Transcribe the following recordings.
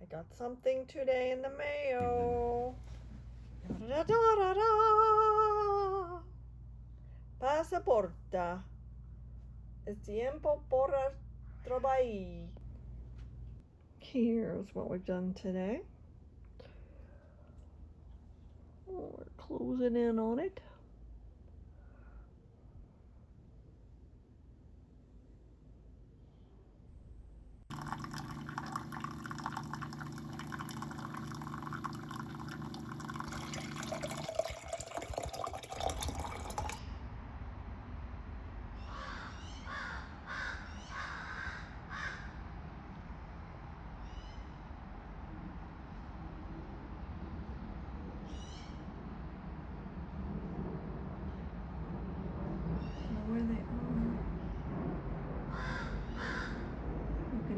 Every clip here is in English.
I got something today in the mail. Da, da, da, da. Pasaporta. Es tiempo por trabajar. Here's what we've done today. We're closing in on it. Where they are. Okay.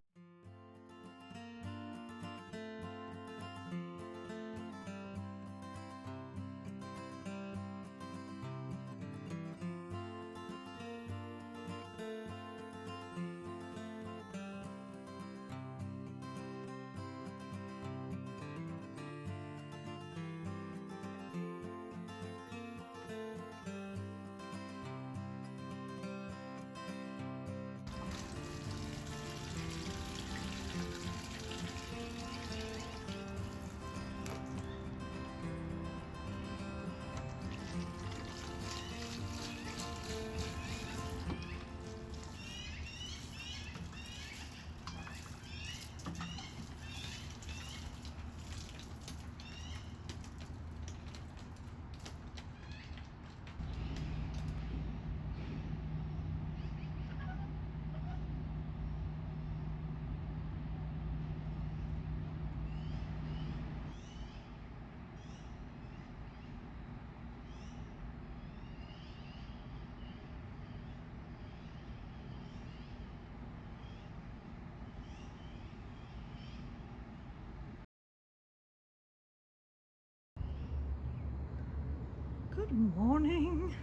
Good morning.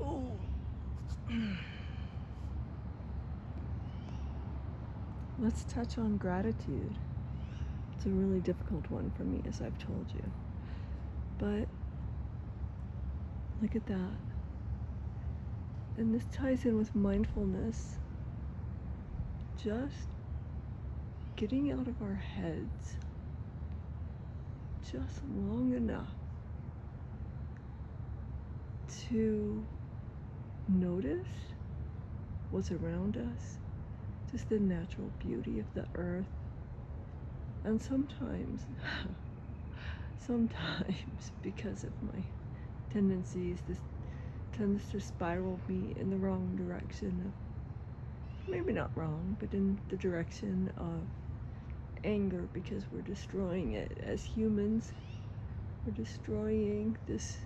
Oh. Let's touch on gratitude. It's a really difficult one for me, as I've told you. But look at that. And this ties in with mindfulness. Just getting out of our heads just long enough to notice what's around us, just the natural beauty of the earth. And sometimes because of my tendencies, this tends to spiral me in the wrong direction of, maybe not wrong, but in the direction of anger, because we're destroying it as humans. We're destroying this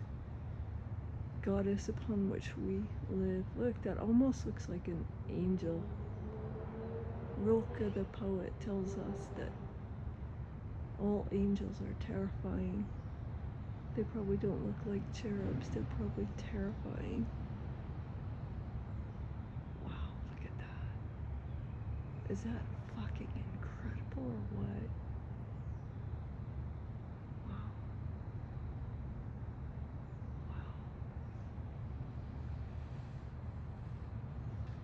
goddess upon which we live. Look, that almost looks like an angel. Rilke the poet tells us that all angels are terrifying. They probably don't look like cherubs. They're probably terrifying. Wow, look at that. Is that fucking incredible or what? Wow. Wow.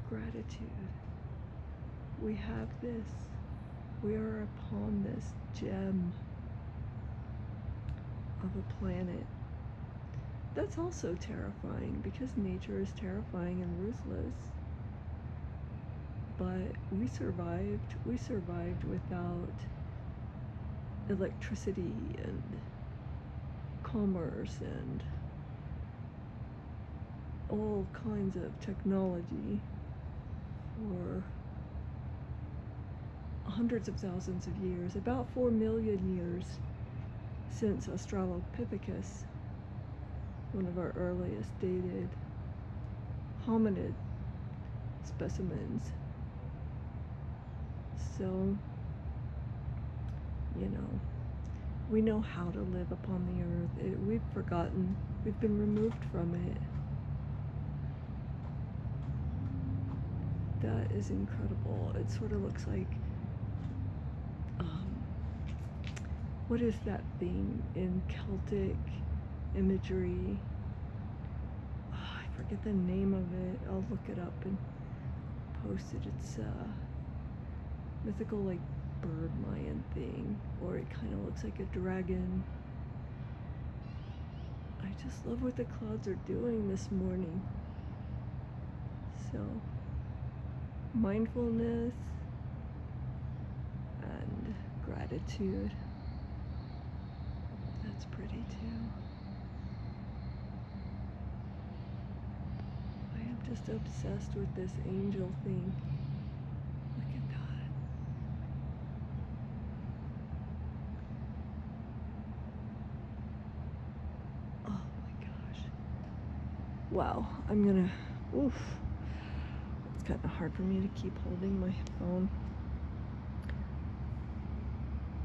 Gratitude. We have this. We are upon this gem of a planet that's also terrifying, because nature is terrifying and ruthless. But we survived. We survived without electricity and commerce and all kinds of technology for hundreds of thousands of years, about 4 million years since Australopithecus, one of our earliest dated hominid specimens. So, we know how to live upon the earth. We've forgotten. We've been removed from it. That is incredible. It sort of looks like what is that thing in Celtic imagery? Oh, I forget the name of it. I'll look it up and post it. It's a mythical, like, bird Mayan thing, or it kind of looks like a dragon. I just love what the clouds are doing this morning. So, mindfulness and gratitude. That's pretty too. I am just obsessed with this angel thing. Look at that. Oh my gosh. Wow, I'm gonna, oof. It's kind of hard for me to keep holding my phone.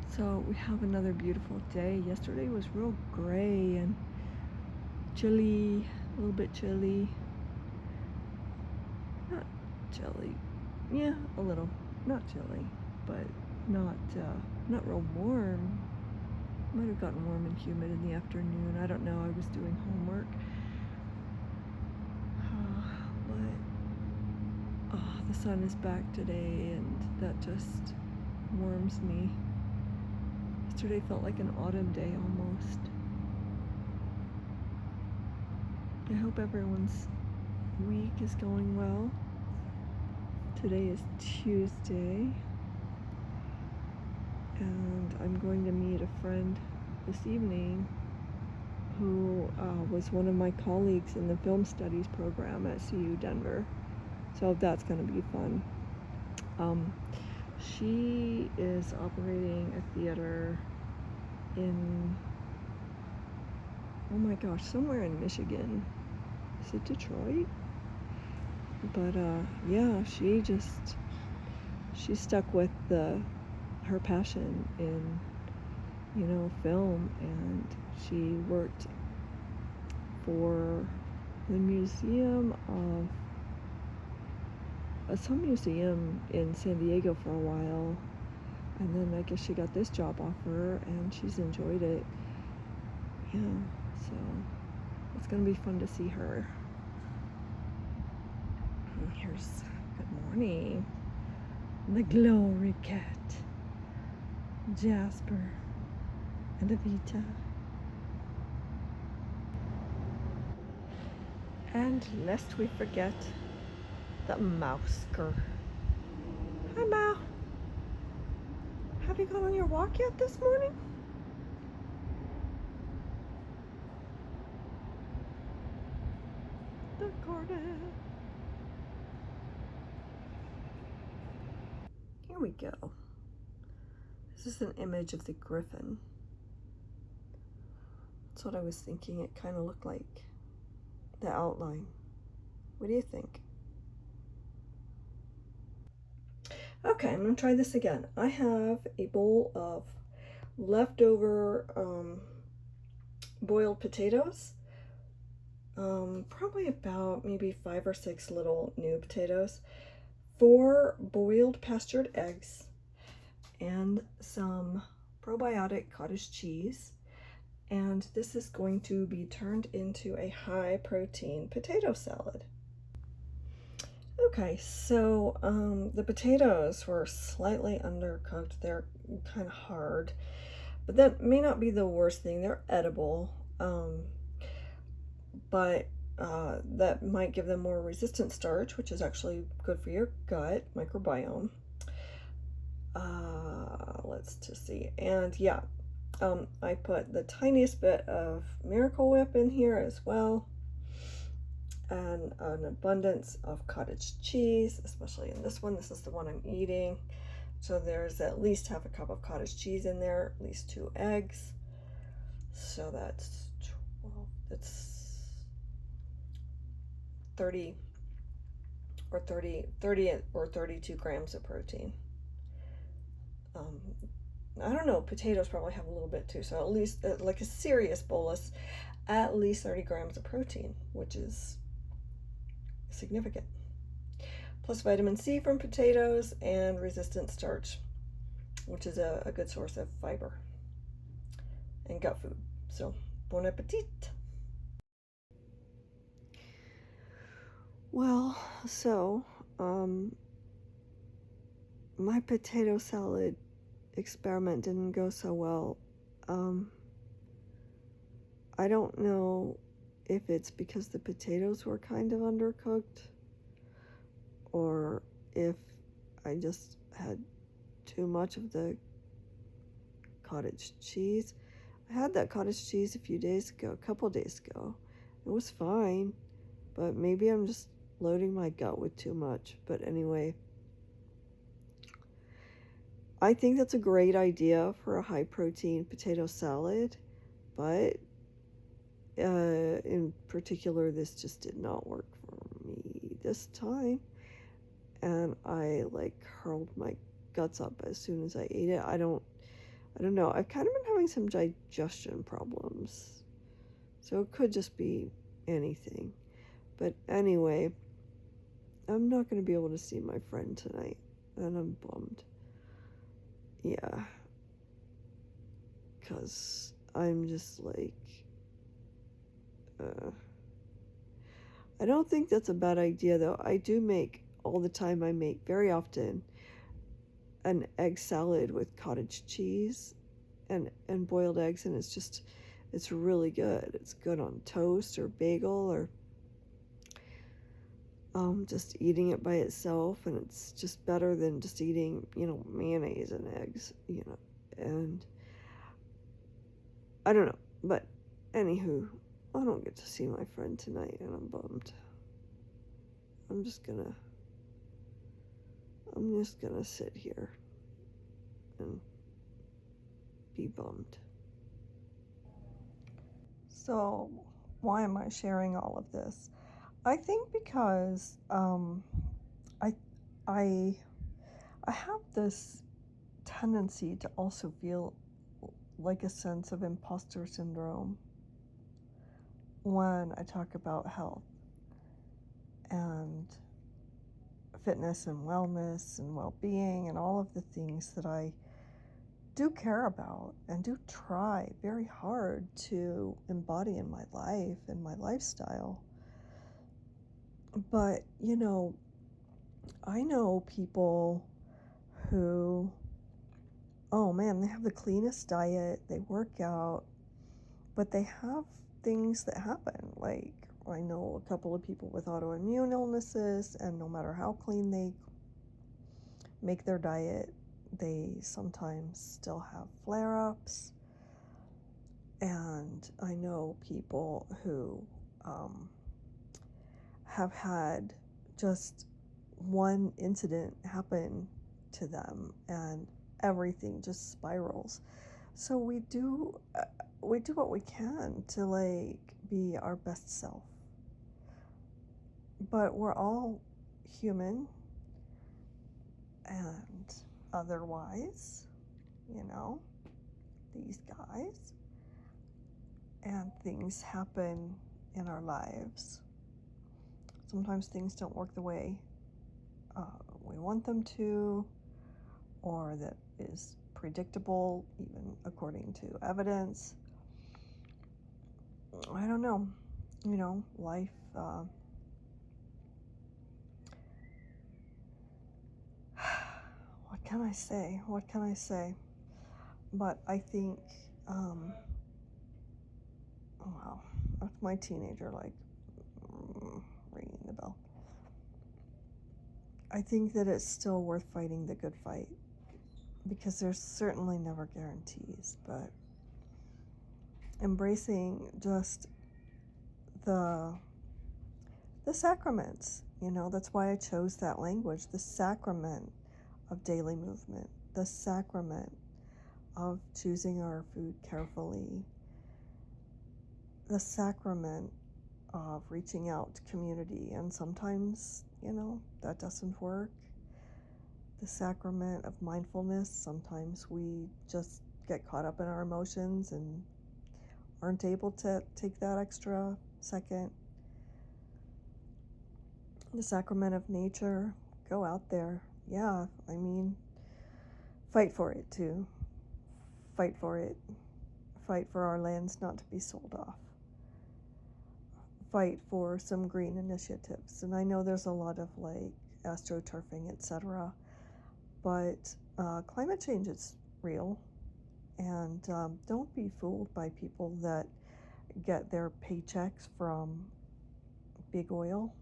So we have another beautiful day. Yesterday was real gray and chilly, a little bit chilly. Not chilly, yeah, a little. Not chilly, but not real warm. Might have gotten warm and humid in the afternoon. I don't know. I was doing homework. But the sun is back today, and that just warms me. Yesterday felt like an autumn day almost. I hope everyone's week is going well. Today is Tuesday, and I'm going to meet a friend this evening who was one of my colleagues in the film studies program at CU Denver. So that's going to be fun. She is operating a theater in, oh my gosh, somewhere in Michigan. Is it Detroit? But yeah, she stuck with her passion in, film, and she worked for the museum of some museum in San Diego for a while, and then I guess she got this job offer and she's enjoyed it. Yeah, so it's gonna be fun to see her. And here's good morning, the Glory Cat, Jasper and Avita. And lest we forget, the Mousker. Hi, Mau. Have you gone on your walk yet this morning? The garden. Here we go. This is an image of the griffin. That's what I was thinking it kind of looked like. The outline. What do you think? Okay, I'm going to try this again. I have a bowl of leftover boiled potatoes. Probably about maybe 5 or 6 little new potatoes. 4 boiled pastured eggs. And some probiotic cottage cheese. And this is going to be turned into a high protein potato salad. Okay, so the potatoes were slightly undercooked. They're kind of hard, but that may not be the worst thing. They're edible, but that might give them more resistant starch, which is actually good for your gut microbiome. Let's just see. And yeah, I put the tiniest bit of Miracle Whip in here as well, and an abundance of cottage cheese, especially in this one. This is the one I'm eating. So there's at least half a cup of cottage cheese in there, at least 2 eggs. So that's 12, that's 30 or 32 grams of protein. I don't know, potatoes probably have a little bit too, so at least like a serious bolus, at least 30 grams of protein, which is significant. Plus vitamin C from potatoes and resistant starch, which is a good source of fiber. and gut food. So, bon appetit. Well, so, my potato salad experiment didn't go so well. I don't know if it's because the potatoes were kind of undercooked or if I just had too much of the cottage cheese. I had that cottage cheese a couple days ago. It was fine, but maybe I'm just loading my gut with too much. But anyway, I think that's a great idea for a high protein potato salad, but in particular, this just did not work for me this time. And I hurled my guts up as soon as I ate it. I don't know. I've kind of been having some digestion problems. So it could just be anything. But anyway, I'm not going to be able to see my friend tonight. And I'm bummed. Yeah. Because I'm just I don't think that's a bad idea, though. I do make all the time. I make very often an egg salad with cottage cheese and boiled eggs, and it's really good. It's good on toast or bagel or just eating it by itself, and it's just better than just eating, mayonnaise and eggs, and I don't know, but anywho, I don't get to see my friend tonight, and I'm bummed. I'm just gonna sit here and be bummed. So, why am I sharing all of this? I think because I have this tendency to also feel like a sense of imposter syndrome when I talk about health and fitness and wellness and well-being and all of the things that I do care about and do try very hard to embody in my life and my lifestyle. But, I know people who, oh man, they have the cleanest diet, they work out, but they have things that happen. Like, I know a couple of people with autoimmune illnesses, and no matter how clean they make their diet, they sometimes still have flare-ups. And I know people who have had just one incident happen to them and everything just spirals. So we do what we can to be our best self. But we're all human and otherwise, these guys, and things happen in our lives. Sometimes things don't work the way we want them to, or that is predictable, even according to evidence. I don't know. Life, what can I say? But I think, wow, that's my teenager, ringing the bell. I think that it's still worth fighting the good fight, because there's certainly never guarantees, but embracing just the sacraments, that's why I chose that language, the sacrament of daily movement, the sacrament of choosing our food carefully, the sacrament of reaching out to community, and sometimes, that doesn't work. The sacrament of mindfulness, sometimes we just get caught up in our emotions and aren't able to take that extra second. The sacrament of nature, go out there. Yeah, fight for it too. Fight for it. fight for our lands not to be sold off, fight for some green initiatives. And I know there's a lot of like astroturfing, etc., but climate change is real. And don't be fooled by people that get their paychecks from big oil.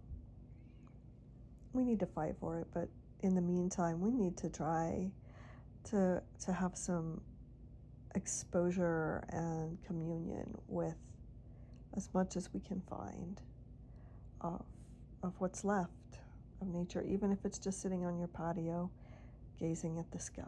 We need to fight for it, but in the meantime, we need to try to have some exposure and communion with as much as we can find of what's left of nature, even if it's just sitting on your patio gazing at the sky.